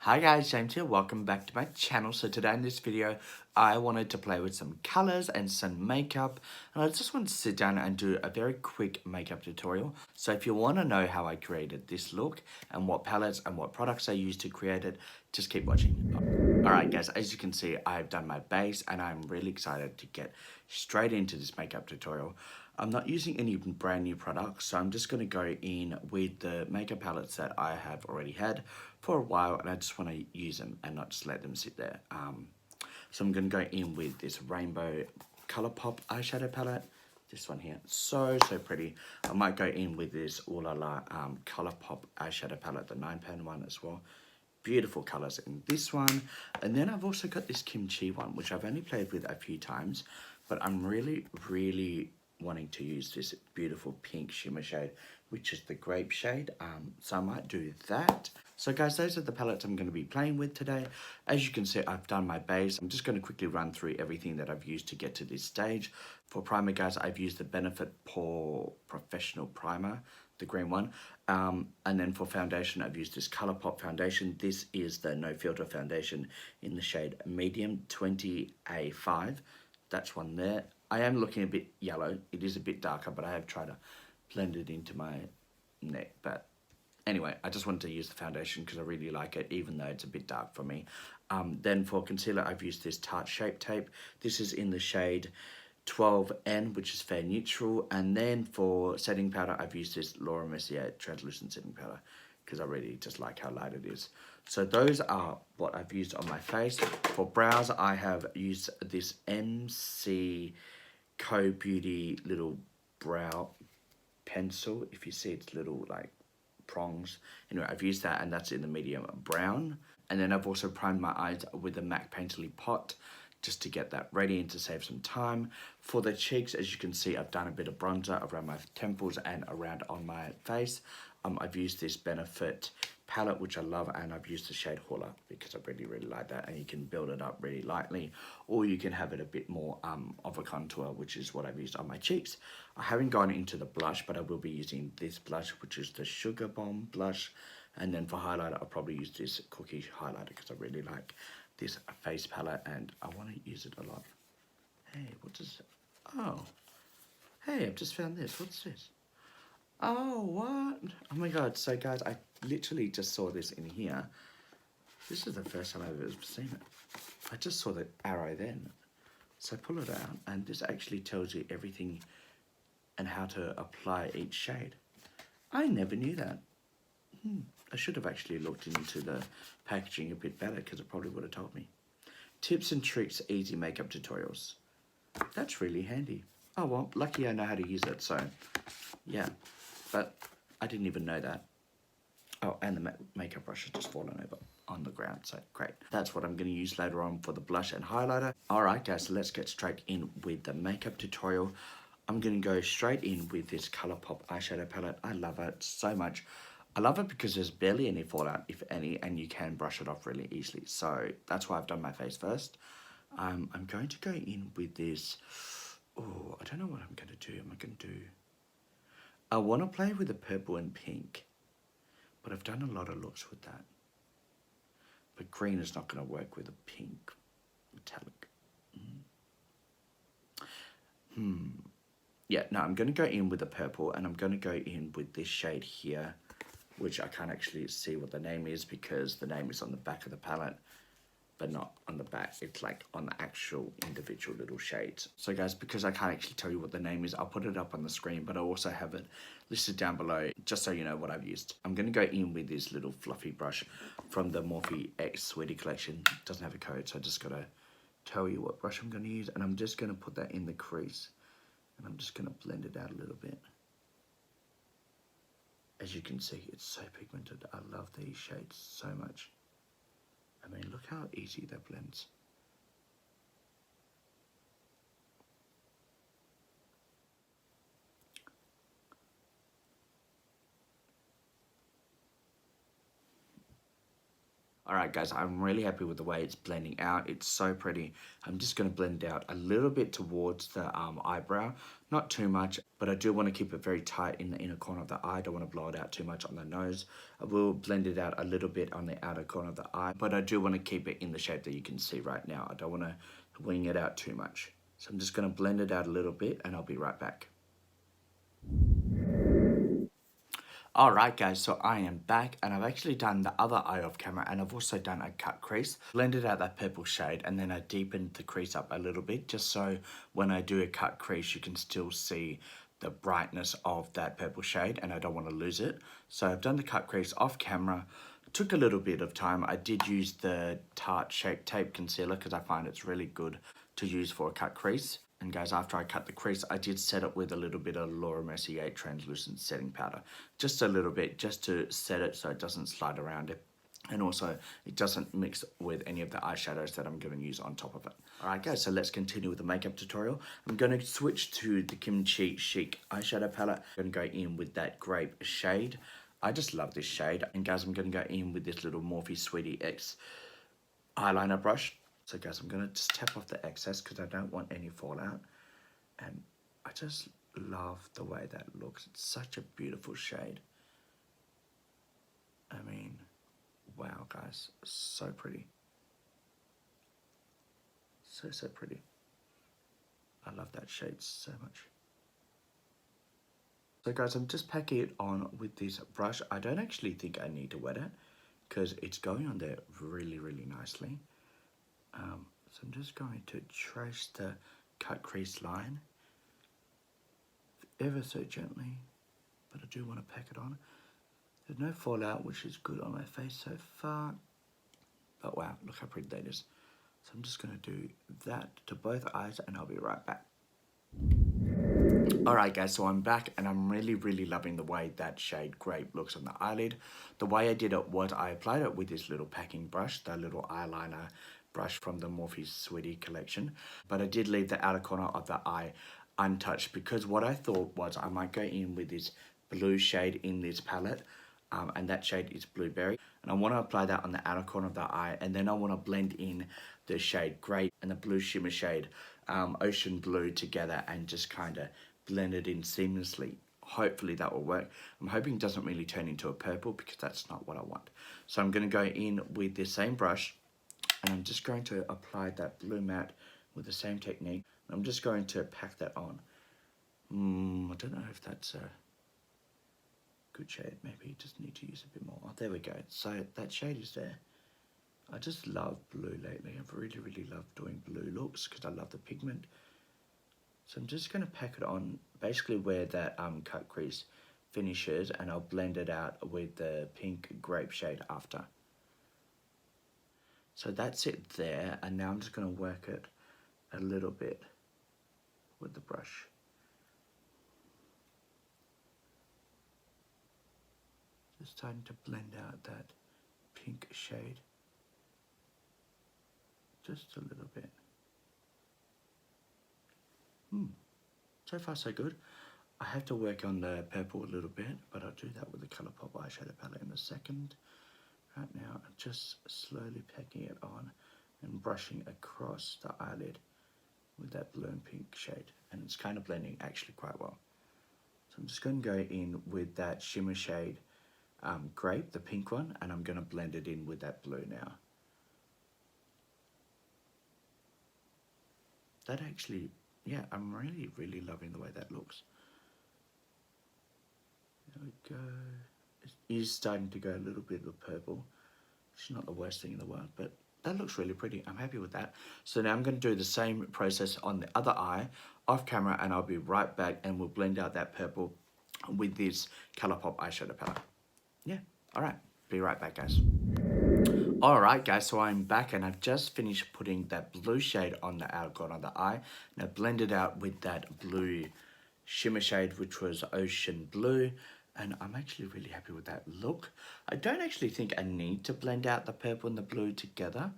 Hi guys, James here. Welcome back to my channel. So today in this video, I wanted to play with some colors and some makeup. And I just wanted to sit down and do a very quick makeup tutorial. So if you want to know how I created this look and what palettes and what products I used to create it, just keep watching. Alright guys, as you can see, I've done my base and I'm really excited to get straight into this makeup tutorial. I'm not using any brand new products, so I'm just going to go in with the makeup palettes that I have already had for a while, and I just want to use them and not just let them sit there. So I'm going to go in with this rainbow ColourPop eyeshadow palette. This one here, so pretty. I might go in with this Ooh La La ColourPop eyeshadow palette, the 9-pan one as well. Beautiful colours in this one. And then I've also got this kimchi one, which I've only played with a few times, but I'm really wanting to use this beautiful pink shimmer shade, which is the grape shade. So I might do that. So guys, those are the palettes I'm going to be playing with today. As you can see, I've done my base. I'm just going to quickly run through everything that I've used to get to this stage. For primer, guys, I've used the Benefit Pore Professional Primer, the green one. And then for foundation, I've used this ColourPop foundation. This is the No Filter foundation in the shade Medium 20A5. That's one there. I am looking a bit yellow. It is a bit darker, but I have tried to blend it into my neck. But anyway, I just wanted to use the foundation because I really like it, even though it's a bit dark for me. Then for concealer, I've used this Tarte Shape Tape. This is in the shade 12N, which is fair neutral. And then for setting powder, I've used this Mercier Translucent setting powder because I really just like how light it is. So those are what I've used on my face. For brows, I have used this MC Co Beauty little brow pencil. If you see its little like prongs. Anyway, I've used that and that's in the medium brown. And then I've also primed my eyes with the MAC Painterly Pot just to get that ready and to save some time. For the cheeks, as you can see, I've done a bit of bronzer around my temples and around on my face. I've used this Benefit palette, which I love, and I've used the shade Hula because I really like that, and you can build it up really lightly, or you can have it a bit more of a contour, which is what I've used on my cheeks. I haven't gone into the blush, but I will be using this blush, which is the Sugar Bomb blush, and then for highlighter, I'll probably use this Cookie highlighter because I really like this face palette, and I want to use it a lot. Hey, what does... Oh. Hey, I've just found this. What's this? Oh, what? Oh my god. So, guys, I literally just saw this in here. This is the first time I've ever seen it. I just saw the arrow then. So, pull it out, and this actually tells you everything and how to apply each shade. I never knew that. I should have actually looked into the packaging a bit better because it probably would have told me. Tips and tricks, easy makeup tutorials. That's really handy. Oh, well, lucky I know how to use it, so yeah. But I didn't even know that. Oh, and the makeup brush has just fallen over on the ground, so great. That's what I'm going to use later on for the blush and highlighter. Alright guys, so let's get straight in with the makeup tutorial. I'm going to go straight in with this ColourPop eyeshadow palette. I love it so much. I love it because there's barely any fallout, if any, and you can brush it off really easily. So that's why I've done my face first. I'm going to go in with this. Oh, I don't know what I'm going to do. Am I going to do... I want to play with the purple and pink, but I've done a lot of looks with that. But green is not going to work with a pink metallic. Yeah, no, I'm going to go in with the purple, and I'm going to go in with this shade here, which I can't actually see what the name is because the name is on the back of the palette, but not on the back. It's like on the actual individual little shades. So guys, because I can't actually tell you what the name is, I'll put it up on the screen, but I also have it listed down below just so you know what I've used. I'm going to go in with this little fluffy brush from the Morphe X Sweetie collection. It doesn't have a code, so I just got to tell you what brush I'm going to use, and I'm just going to put that in the crease, and I'm just going to blend it out a little bit. As you can see, it's so pigmented. I love these shades so much. I mean, look how easy that blends. Alright guys, I'm really happy with the way it's blending out. It's so pretty. I'm just going to blend out a little bit towards the eyebrow. Not too much, but I do want to keep it very tight in the inner corner of the eye. I don't want to blow it out too much on the nose. I will blend it out a little bit on the outer corner of the eye, but I do want to keep it in the shape that you can see right now. I don't want to wing it out too much. So I'm just going to blend it out a little bit and I'll be right back. Alright guys, so I am back and I've actually done the other eye off camera and I've also done a cut crease. Blended out that purple shade and then I deepened the crease up a little bit just so when I do a cut crease you can still see the brightness of that purple shade and I don't want to lose it. So I've done the cut crease off camera. It took a little bit of time. I did use the Tarte Shape Tape Concealer because I find it's really good to use for a cut crease. And guys, after I cut the crease, I did set it with a little bit of Mercier Translucent setting powder. Just a little bit, just to set it so it doesn't slide around it. And also, it doesn't mix with any of the eyeshadows that I'm going to use on top of it. Alright guys, so let's continue with the makeup tutorial. I'm going to switch to the Kimchi Chic eyeshadow palette. I'm going to go in with that grape shade. I just love this shade. And guys, I'm going to go in with this little Morphe Sweetie X eyeliner brush. So guys, I'm going to just tap off the excess because I don't want any fallout. And I just love the way that looks. It's such a beautiful shade. I mean, wow guys, so pretty. So, so pretty. I love that shade so much. So guys, I'm just packing it on with this brush. I don't actually think I need to wet it because it's going on there really, really nicely. So I'm just going to trace the cut crease line ever so gently, but I do want to pack it on. There's no fallout, which is good on my face so far. But wow, look how pretty that is. So I'm just going to do that to both eyes and I'll be right back. Alright guys, so I'm back and I'm really loving the way that shade Grape looks on the eyelid. The way I did it was I applied it with this little packing brush, the little eyeliner brush from the Morphe Sweetie collection. But I did leave the outer corner of the eye untouched because what I thought was I might go in with this blue shade in this palette. And that shade is Blueberry. And I want to apply that on the outer corner of the eye. And then I want to blend in the shade Grape and the blue shimmer shade Ocean Blue together and just kind of blend it in seamlessly. Hopefully that will work. I'm hoping it doesn't really turn into a purple because that's not what I want. So I'm going to go in with the same brush and I'm just going to apply that blue matte with the same technique. I'm just going to pack that on. I don't know if that's a good shade. Maybe you just need to use a bit more. Oh, there we go. So that shade is there. I just love blue lately. I've really loved doing blue looks because I love the pigment. So I'm just going to pack it on basically where that cut crease finishes and I'll blend it out with the pink grape shade after. So that's it there, and now I'm just going to work it a little bit with the brush. Just starting to blend out that pink shade. Just a little bit. So far so good. I have to work on the purple a little bit, but I'll do that with the ColourPop eyeshadow palette in a second. Right now, I'm just slowly packing it on and brushing across the eyelid with that blue and pink shade. And it's kind of blending actually quite well. So I'm just going to go in with that shimmer shade Grape, the pink one, and I'm going to blend it in with that blue now. That actually, yeah, I'm really loving the way that looks. There we go. It is starting to go a little bit of purple. It's not the worst thing in the world, but that looks really pretty. I'm happy with that. So now I'm going to do the same process on the other eye off camera and I'll be right back and we'll blend out that purple with this ColourPop eyeshadow palette. Yeah, alright. Be right back, guys. Alright guys, so I'm back and I've just finished putting that blue shade on the outer corner of the eye. Now blend it out with that blue shimmer shade, which was Ocean Blue. And I'm actually really happy with that look. I don't actually think I need to blend out the purple and the blue together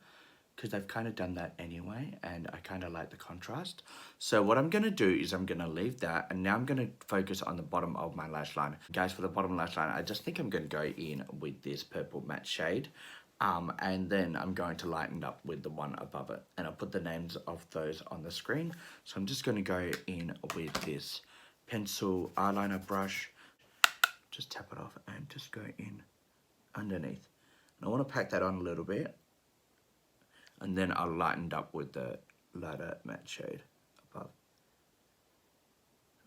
because I've kind of done that anyway and I kind of like the contrast. So what I'm going to do is I'm going to leave that and now I'm going to focus on the bottom of my lash line. Guys, for the bottom lash line, I just think I'm going to go in with this purple matte shade. And then I'm going to lighten up with the one above it. And I'll put the names of those on the screen. So I'm just going to go in with this pencil eyeliner brush. Just tap it off and just go in underneath. And I want to pack that on a little bit. And then I'll lighten it up with the lighter matte shade above.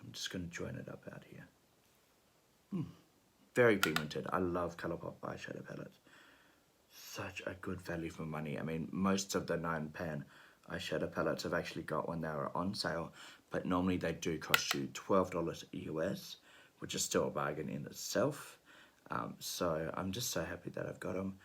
I'm just going to join it up out here. Very pigmented. I love ColourPop eyeshadow palettes. Such a good value for money. I mean, most of the 9-pan eyeshadow palettes have actually got when they were on sale, but normally they do cost you $12 US, which is still a bargain in itself. So I'm just so happy that I've got them.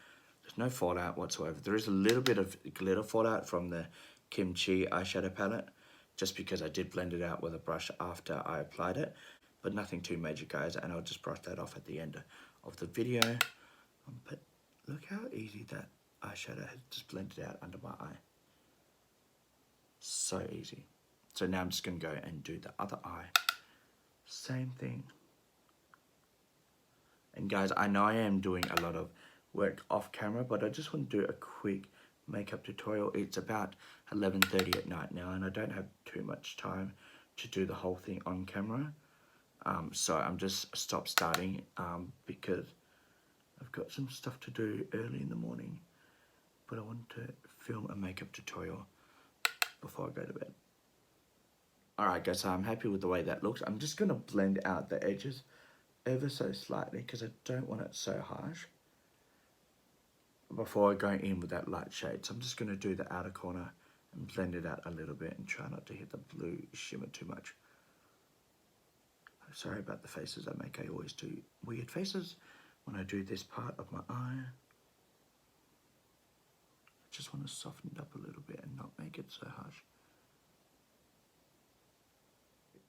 There's no fallout whatsoever. There is a little bit of glitter fallout from the Kimchi eyeshadow palette, just because I did blend it out with a brush after I applied it, but nothing too major, guys, and I'll just brush that off at the end of the video. But look how easy that eyeshadow has just blended out under my eye. So easy. So now I'm just going to go and do the other eye. Same thing. And guys, I know I am doing a lot of work off camera, but I just want to do a quick makeup tutorial. It's about 11:30 at night now, and I don't have too much time to do the whole thing on camera. So I'm just starting because I've got some stuff to do early in the morning, but I want to film a makeup tutorial before I go to bed. Alright guys, so I'm happy with the way that looks. I'm just going to blend out the edges ever so slightly because I don't want it so harsh before going in with that light shade. So I'm just going to do the outer corner and blend it out a little bit and try not to hit the blue shimmer too much. Sorry about the faces I make. I always do weird faces when I do this part of my eye. I just want to soften it up a little bit and not make it so harsh.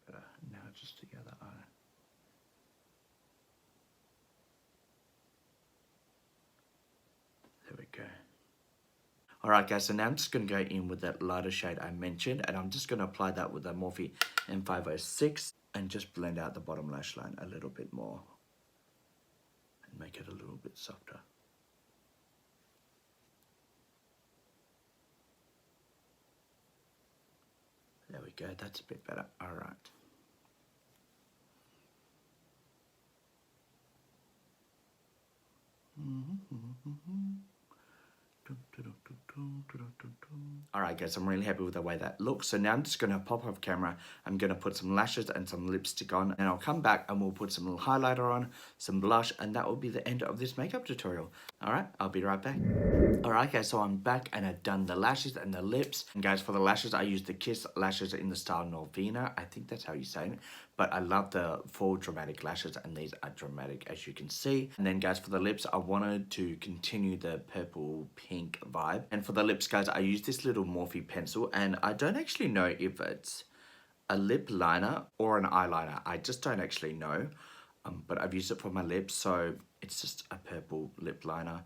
Better. Now just the other eye. There we go. Alright guys, so now I'm just going to go in with that lighter shade I mentioned, and I'm just going to apply that with the Morphe M506 and just blend out the bottom lash line a little bit more and make it a little bit softer. There we go, that's a bit better. Alright. Alright guys, I'm really happy with the way that looks. So now I'm just going to pop off camera. I'm going to put some lashes and some lipstick on, and I'll come back and we'll put some little highlighter on, some blush, and that will be the end of this makeup tutorial. Alright, I'll be right back. Alright guys, so I'm back and I've done the lashes and the lips. And guys, for the lashes, I used the Kiss lashes in the style Norvina. I think that's how you say it. But I love the full dramatic lashes, and these are dramatic as you can see. And then guys, for the lips, I wanted to continue the purple pink vibe. And for the lips guys, I used this little Morphe pencil, and I don't actually know if it's a lip liner or an eyeliner. I just don't actually know. But I've used it for my lips, so it's just a purple lip liner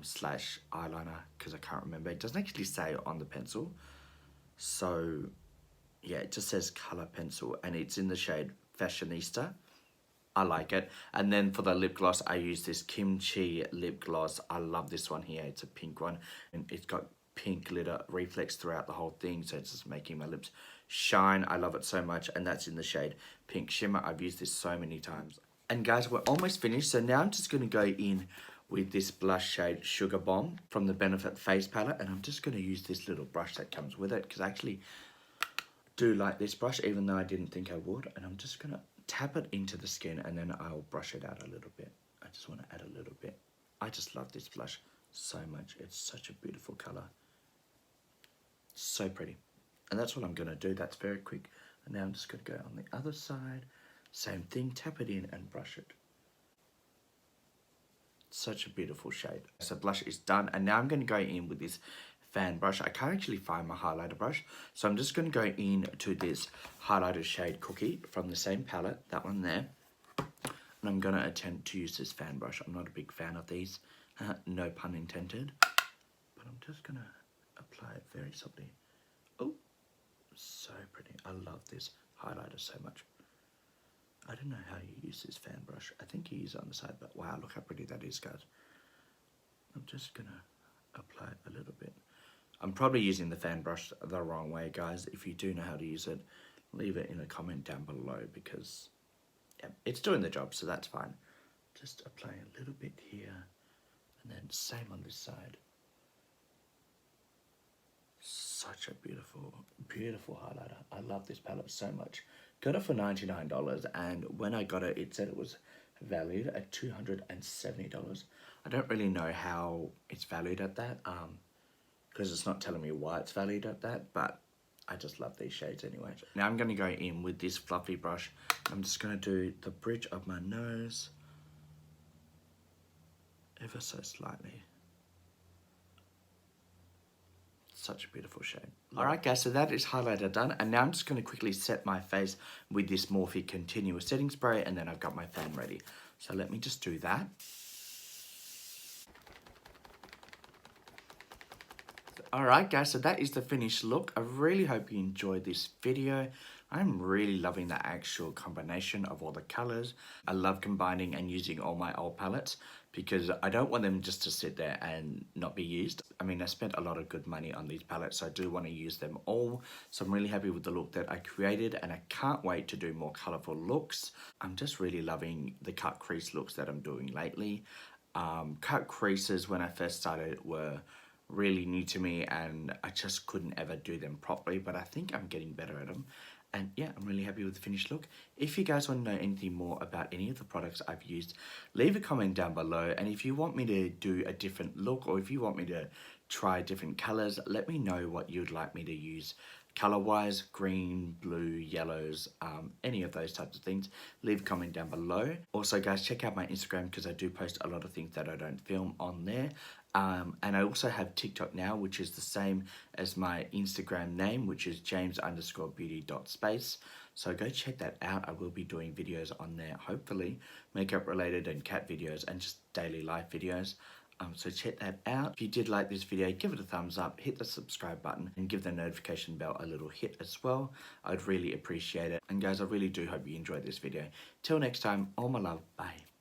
slash eyeliner, because I can't remember. It doesn't actually say on the pencil. So yeah, it just says color pencil, and it's in the shade Fashionista. I like it. And then for the lip gloss, I use this Kimchi lip gloss. I love this one here. It's a pink one, and it's got pink glitter reflex throughout the whole thing, so it's just making my lips shine. I love it so much, and that's in the shade Pink Shimmer. I've used this so many times. And guys, we're almost finished, so now I'm just going to go in with this blush shade Sugar Bomb from the Benefit Face Palette, and I'm just going to use this little brush that comes with it, because I actually do like this brush, even though I didn't think I would. And I'm just going to tap it into the skin, and then I'll brush it out a little bit. I just want to add a little bit. I just love this blush so much. It's such a beautiful color. So pretty. And that's what I'm going to do. That's very quick. And now I'm just going to go on the other side. Same thing, tap it in and brush it. Such a beautiful shade. So blush is done, and now I'm going to go in with this fan brush. I can't actually find my highlighter brush, so I'm just going to go in to this highlighter shade Cookie from the same palette, that one there, and I'm going to attempt to use this fan brush. I'm not a big fan of these, no pun intended, but I'm just going to apply it very softly. Oh, so pretty. I love this highlighter so much. I don't know how you use this fan brush. I think you use it on the side, but wow, look how pretty that is, guys. I'm just gonna apply a little bit. I'm probably using the fan brush the wrong way, guys. If you do know how to use it, leave it in a comment down below, because yeah, it's doing the job, so that's fine. Just apply a little bit here, and then same on this side. Such a beautiful, beautiful highlighter. I love this palette so much. Got it for $99, and when I got it, it said it was valued at $270. I don't really know how it's valued at that, because it's not telling me why it's valued at that, but I just love these shades anyway. Now I'm going to go in with this fluffy brush. I'm just going to do the bridge of my nose ever so slightly. Such a beautiful shade. Alright guys, so that is highlighter done, and now I'm just going to quickly set my face with this Morphe Continuous Setting Spray, and then I've got my fan ready. So let me just do that. Alright guys, so that is the finished look. I really hope you enjoyed this video. I'm really loving the actual combination of all the colours. I love combining and using all my old palettes because I don't want them just to sit there and not be used. I mean, I spent a lot of good money on these palettes, so I do want to use them all. So I'm really happy with the look that I created, and I can't wait to do more colourful looks. I'm just really loving the cut crease looks that I'm doing lately. Cut creases when I first started were really new to me, and I just couldn't ever do them properly, but I think I'm getting better at them. And yeah, I'm really happy with the finished look. If you guys want to know anything more about any of the products I've used, leave a comment down below. And if you want me to do a different look, or if you want me to try different colors, let me know what you'd like me to use color-wise: green, blue, yellows, any of those types of things. Leave a comment down below. Also guys, check out my Instagram because I do post a lot of things that I don't film on there. And I also have TikTok now, which is the same as my Instagram name, which is james_beauty.space. So go check that out. I will be doing videos on there, hopefully makeup related and cat videos and just daily life videos. So check that out. If you did like this video, give it a thumbs up, hit the subscribe button, and give the notification bell a little hit as well. I'd really appreciate it. And guys, I really do hope you enjoyed this video. Till next time, all my love, bye.